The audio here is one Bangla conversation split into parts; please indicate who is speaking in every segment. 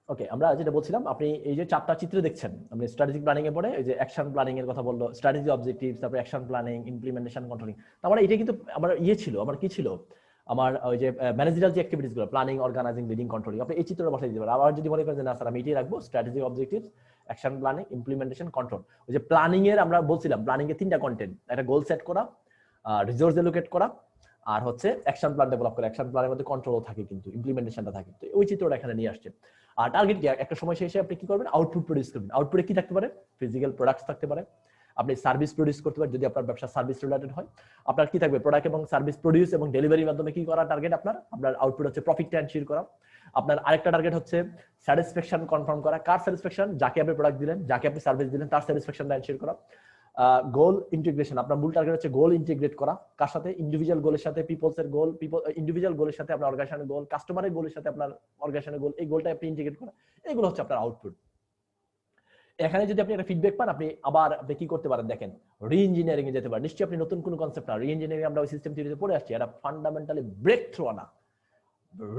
Speaker 1: ওকে, আমরা যেটা বলছিলাম, আপনি এই যে চারটা চিত্র দেখছেন, আপনি স্ট্র্যাটেজিক প্ল্যানিং এর পরে এই যে অ্যাকশন প্ল্যানিং এর কথা বললো, স্ট্র্যাটেজি অবজেক্টিভস, তারপরে অ্যাকশন প্ল্যানিং, ইমপ্লিমেন্টেশন, কন্ট্রোলিং। তার মানে এটা কিন্তু আমার ছিল, আমার কি ছিল, আমার ওই যে ম্যানেজারাল যে অ্যাক্টিভিটিস গুলো, প্ল্যানিং, অর্গানাইজিং, লিডিং, কন্ট্রোলিং, আপনি এই চিত্রটা বসাই দিতে পারেন। আবার যদি মনে করেন যে না স্যার আমি এটাই রাখবো, strategy objectives, action planning, implementation, control. ওই যে প্ল্যানিং এর আমরা বলছিলাম, প্ল্যানিং এর তিনটা কন্টেন্ট, একটা গোল সেট করা, রিসোর্স এলোকেট করা, আর হচ্ছে অ্যাকশন প্ল্যান ডেভেলপ করা। অ্যাকশন প্ল্যানের মধ্যে কন্ট্রোলও থাকে, কিন্তু ইমপ্লিমেন্টেশনটা থাকে। তো ওই চিত্রটা এখানে নিয়ে আসছে। আর টার্গেট কি, একটা সময় শেষে আপনি কি করবেন, আউটপুট প্রডিউস করবেন। আউটপুটে কি থাকতে পারে, ফিজিক্যাল প্রোডাক্টস থাকতে পারে, আপনি সার্ভিস প্রডিউস করতে পারেন যদি আপনার ব্যবসা সার্ভিস রিলেটেড হয়। আপনার কি থাকবে, প্রোডাক্ট এবং সার্ভিস প্রডিউস এবং ডেলিভারির মাধ্যমে কি করা টার্গেট, আপনার আউটপুট হচ্ছে প্রফিটটা এনশিওর করা। আপনার আরেকটা টার্গেট হচ্ছে স্যাটিসফ্যাকশন কনফার্ম করা। কার স্যাটিসফ্যাকশন, যাকে আপনি প্রোডাক্ট দিলেন, যাকে আপনি সার্ভিস দিলেন, তার স্যাটিসফ্যাকশনটা এনশিওর করা। গোল ইন্টিগ্রেশন, আপনার মূল টার্গেট হচ্ছে গোল ইন্টিগ্রেট করা। কার সাথে, ইন্ডিভিজুয়াল গোলের সাথে, পিপলসের গোল, ইন্ডিভিজুয়াল গোলের সাথে আপনার অর্গানাইজেশনের গোল, কাস্টমারের গোলের সাথে আপনার অর্গানাইজেশনের গোল, এই গোলটা আপনি ইন্টিগ্রেট করা। এগুলো হচ্ছে আপনার আউটপুট। এখানে যদি আপনি একটা ফিডব্যাক পান, আপনি কি করতে পারেন দেখেন, রি ইঞ্জিনিয়ারিং এ যেতে পারেন। নিশ্চয়ই আপনি নতুন কোনো কনসেপ্ট না, রি ইঞ্জিনিয়ারিং আমরা ওই সিস্টেম থিওরিতে পড়ে আসছি। এটা ফান্ডামেন্টালি ব্রেক থ্রু আনা,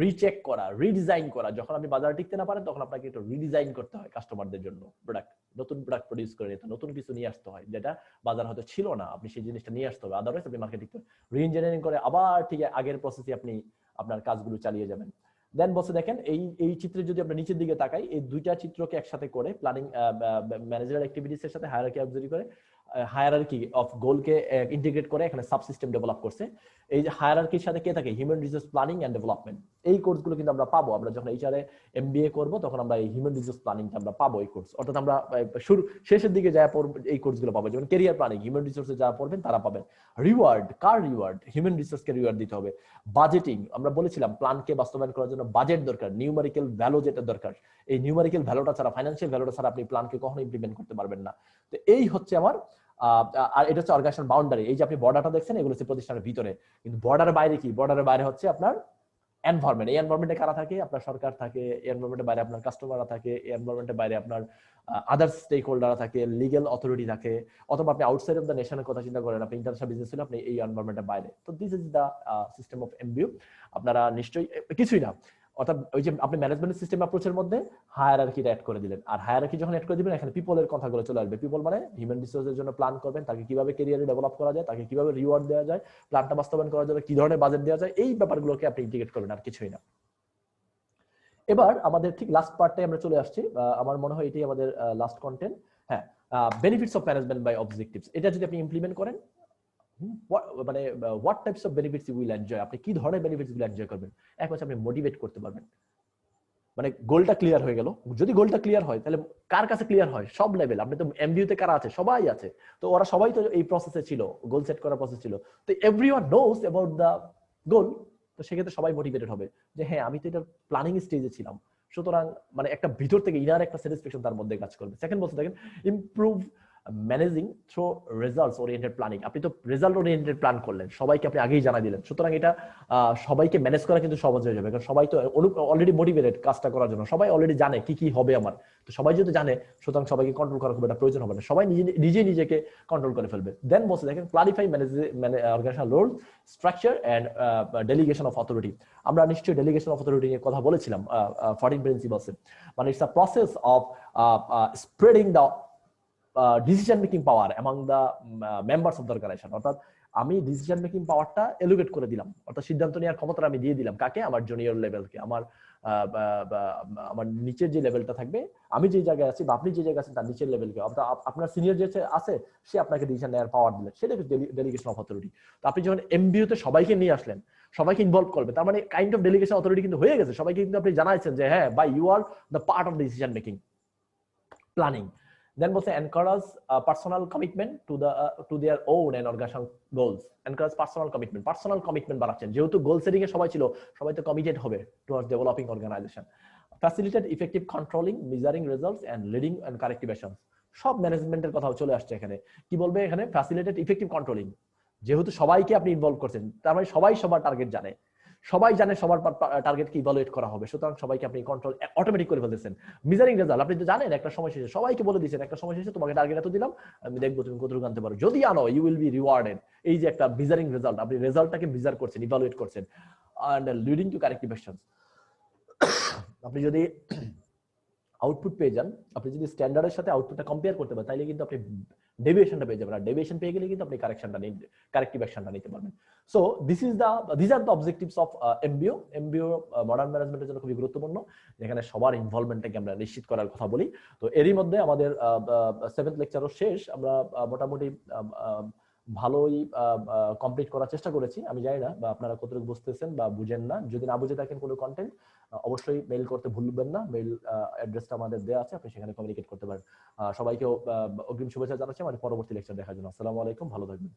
Speaker 1: রিচেক করা, রিডিজাইন করা। যখন আপনি বাজারে টিকতে না পারেন, তখন আপনাকে একটু রিডিজাইন করতে হয় কাস্টমারদের জন্য প্রোডাক্ট, নতুন প্রোডাক্ট প্রডিউস করে নিতে, নতুন কিছু নিয়ে আসতে হয় যেটা বাজার হয়তো ছিল না, আপনি সেই জিনিসটা নিয়ে আসতে হবে। আদারওয়াইজ আপনি মার্কেটিং রি ইঞ্জিনিয়ারিং করে আবার ঠিক আগের প্রসেসে আপনি আপনার কাজগুলো চালিয়ে যাবেন। দেন বসে দেখেন, এই চিত্রে যদি আমরা নিচের দিকে তাকাই, এই দুইটা চিত্রকে একসাথে করে প্ল্যানিং, ম্যানেজারাল অ্যাক্টিভিটিস এর সাথে হায়ারার্কি অবজার্ভ করে, হায়ারার্কি অফ গোলকে ইন্টিগ্রেট করে এখানে সাবসিস্টেম ডেভেলপ করছে। এই যে হায়ারার্কির সাথে কে থাকে, human resource planning and development. এই কোর্সগুলো কিন্তু আমরা পাবো, আমরা যখন এইচআরএ এমবিএ করব তখন আমরা এই হিউম্যান রিসোর্স প্ল্যানিংটা আমরা পাবো এই কোর্স। অর্থাৎ আমরা শুরু শেষের দিকে যা পড়ব এই কোর্সগুলো পাবো, যেমন ক্যারিয়ার প্ল্যানিং, হিউম্যান রিসোর্সে যারা পড়বেন তারা পাবেন। রিওয়ার্ড, কার রিওয়ার্ড, হিউম্যান রিসোর্সকে রিওয়ার্ড দিতে হবে। বাজেটিং, আমরা বলেছিলাম প্ল্যানকে বাস্তবায়ন করার জন্য বাজেট দরকার, নিউমেরিক্যাল ভ্যালু যেটা দরকার। এই নিউমেরিক্যাল ভ্যালুটা ছাড়া, ফাইন্যান্সিয়াল ভ্যালুটা ছাড়া আপনি প্ল্যানকে কখনো ইমপ্লিমেন্ট করতে পারবেন না। তো এই হচ্ছে আমার আর এটা হচ্ছে অর্গানাইজেশন বাউন্ডারি। এই যে আপনি বর্ডারটা দেখছেন, এগুলো হচ্ছে প্রতিষ্ঠানের ভিতরে, কিন্তু বর্ডারের বাইরে কি, বর্ডারের বাইরে হচ্ছে আপনার এনভায়রনমেন্ট। এই এনভায়রনমেন্টে কারা থাকে, আপনার সরকার থাকে, এই এনভায়রনমেন্টের বাইরে আপনার কাস্টমাররা থাকে, এই এনভায়রনমেন্টের বাইরে আপনার আদার স্টেক হোল্ডাররা থাকে, লিগ্যাল অথরিটি থাকে, অথবা আপনি আউটসাইড অফ দ্য নেশনের কথা চিন্তা করেন, আপনি ইন্টারন্যাশনাল বিজনেস হলে আপনি এই এনভায়রনমেন্টের বাইরে। তো this is the system of MBO. আপনারা নিশ্চয়ই কিছুই না, অর্থাৎ ওই যে আপনি ম্যানেজমেন্ট সিস্টেম অ্যাপ্রোচের মধ্যে হায়ারার্কিটা অ্যাড করে দিলেন। আর হায়ারার্কি যখন অ্যাড করে দিবেন, এখানে পিপলের কথাগুলো চলে আসবে। পিপল মানে হিউম্যান রিসোর্সের জন্য প্ল্যান করবেন, তাকে কিভাবে ক্যারিয়ারে ডেভেলপ করা যায়, তাকে কিভাবে রিওয়ার্ড দেওয়া যায়, প্ল্যানটা বাস্তবায়ন করার জন্য কি ধরনের বাজেট দেওয়া যায়, এই ব্যাপারগুলোকে আপনি ইন্টিগ্রেট করবেন, আর কিছুই না। এবার আমাদের ঠিক লাস্ট পার্টে আমরা চলে আসছি, আমার মনে হয় এটাই আমাদের লাস্ট কন্টেন্ট। হ্যাঁ, benefits of management by objectives. এটা যদি আপনি ইমপ্লিমেন্ট করেন, মানে what types of benefits you will enjoy, আপনি কি ধরনের বেনিফিটস গুলো এনজয় করবেন। এক হচ্ছে আপনি মোটিভেট করতে পারবেন, মানে গোলটা ক্লিয়ার হয়ে গেল। যদি গোলটা ক্লিয়ার হয়, তাহলে কার কাছে ক্লিয়ার হয়, সব লেভেল। আপনি তো এমবিইউ তে কারা আছে, সবাই আছে, তো ওরা সবাই তো এই প্রসেসে ছিল, গোল সেট করার প্রসেস ছিল। তো এভরিওয়ান নোস অ্যাবাউট দা গোল। তো সেক্ষেত্রে সবাই মোটিভেটেড হবে যে হ্যাঁ, আমি তো এটা প্ল্যানিং স্টেজে ছিলাম, সুতরাং মানে একটা ভিতর থেকে ইনার একটা স্যাটিসফ্যাকশন তার মধ্যে কাজ করবে। সেকেন্ড বলতে দেখেন, improve managing through results oriented planning. আপনি তো রেজাল্ট ওরিয়েন্টেড প্ল্যান করলেন, সবাইকে আপনি আগেই জানাই দিলেন, সুতরাং এটা সবাইকে ম্যানেজ করা কিন্তু সহজ হয়ে যাবে, কারণ সবাই তো অলরেডি মোটিভেটেড কাজটা করার জন্য, সবাই অলরেডি জানে কি কি হবে আমার। তো সবাই যদি জানে, সুতরাং সবাইকে কন্ট্রোল করার খুব একটা প্রয়োজন হবে না, সবাই নিজে নিজেকে কন্ট্রোল করে ফেলবে। দেন বলছে দেখেন, clarify organisational role, structure and delegation of authority. আমরা নিশ্চয়ই ডেলিগেশন অফ অথরিটি নিয়ে কথা বলেছিলাম 14 প্রিন্সিপালসে। মানে it's a process of spreading the decision making power among the members of the organisation. অর্থাৎ আমি ডিসিশন মেকিং পাওয়ারটা এলোকেট করে দিলাম, অর্থাৎ সিদ্ধান্ত নেওয়ার ক্ষমতাটা আমি দিয়ে দিলাম কাকে, আমার জুনিয়র লেভেলকে, আমার নিচের যে লেভেলটা থাকবে, আমি যে জায়গায় আছি বা আপনি যে জায়গায় আছেন তার নিচের লেভেলকে, অর্থাৎ আপনার সিনিয়র যে আছে সে আপনাকে ডিসিশন নেওয়ার পাওয়ার দিলেন, সেটা ডেলিগেশন অফ অথরিটি। তো আপনি যখন এমবিইউ তে সবাইকে নিয়ে আসলেন, সবাইকে ইনভলভ করবে, তার মানে কাইন্ড অফ ডেলিগেশন অথরিটি কিন্তু হয়ে গেছে। সবাইকে কিন্তু আপনি জানাইছেন যে হ্যাঁ বাই, you are the part of decision making planning. Then বলছে encourage personal commitment to their own and organizational goals. Encourage personal commitment. Personal commitment বাড়াচ্ছেন, যেহেতু গোল সেটিং এ সবাই ছিল, সবাই তো কমিটেড হবে towards developing organization. Facilitate effective controlling, measuring results and leading and corrective actions. সব ম্যানেজমেন্টের কথাও চলে আসছে এখানে। কি বলবে এখানে, ফ্যাসিলিটেট ইফেক্টিভ কন্ট্রোলিং। যেহেতু সবাইকে আপনি ইনভলভ করছেন, তার মানে সবাই সবার টার্গেট জানে, সবাই জানে সবার টার্গেটকে ইভালুয়েট করা হবে, সুতরাং সবাইকে আপনি কন্ট্রোল অটোমেটিক করে ফেলতেছেন। মিজারিং রেজাল্ট, আপনি তো জানেন একটা সময় শেষে সবাইকে বলে দিয়েছেন, একটা সময় শেষে তোমাকে টার্গেট এত দিলাম, আমি দেখবো তুমি কতটুকু আনতে পারো, যদি আনো ইউ উইল বি রিওয়ার্ডেড। এই যে একটা মিজারিং রেজাল্ট, আপনি রেজাল্টটাকে মিজার করছেন, ইভালুয়েট করছেন, and leading to corrective actions. আপনি যদি আউটপুট পেয়ে যান, আপনি যদি স্ট্যান্ডার্ডের সাথে আউটপুটটা কম্পেয়ার করতে পারেন তাহলে কিন্তু আপনি ডেভিয়েশনটা পেয়ে যাবেন, আর ডেভিয়েশন পেয়ে গেলে কিন্তু আপনি কারেক্টিভ অ্যাকশনটা নিতে পারবেন। So this are the objectives of MBO. MBO modern ম্যানেজমেন্টের জন্য খুবই গুরুত্বপূর্ণ, যেখানে সবার ইনভলভমেন্টটাকে আমরা নিশ্চিত করার কথা বলি। তো এরই মধ্যে আমাদের 7th লেকচারও শেষ। আমরা মোটামুটি ভালোই কমপ্লিট করার চেষ্টা করেছি। আমি জানি না বা আপনারা কতটুকু বুঝতেছেন বা বুঝেন না। যদি না বুঝে থাকেন কোনো কন্টেন্ট, অবশ্যই মেইল করতে ভুলবেন না। মেইল অ্যাড্রেসটা আমাদের দেওয়া আছে, আপনি সেখানে কমিউনিকেট করতে পারেন। সবাইকে অগ্রিম শুভেচ্ছা জানাচ্ছি আমাদের পরবর্তী লেকচার দেখার জন্য। আসসালামু আলাইকুম, ভালো থাকবেন।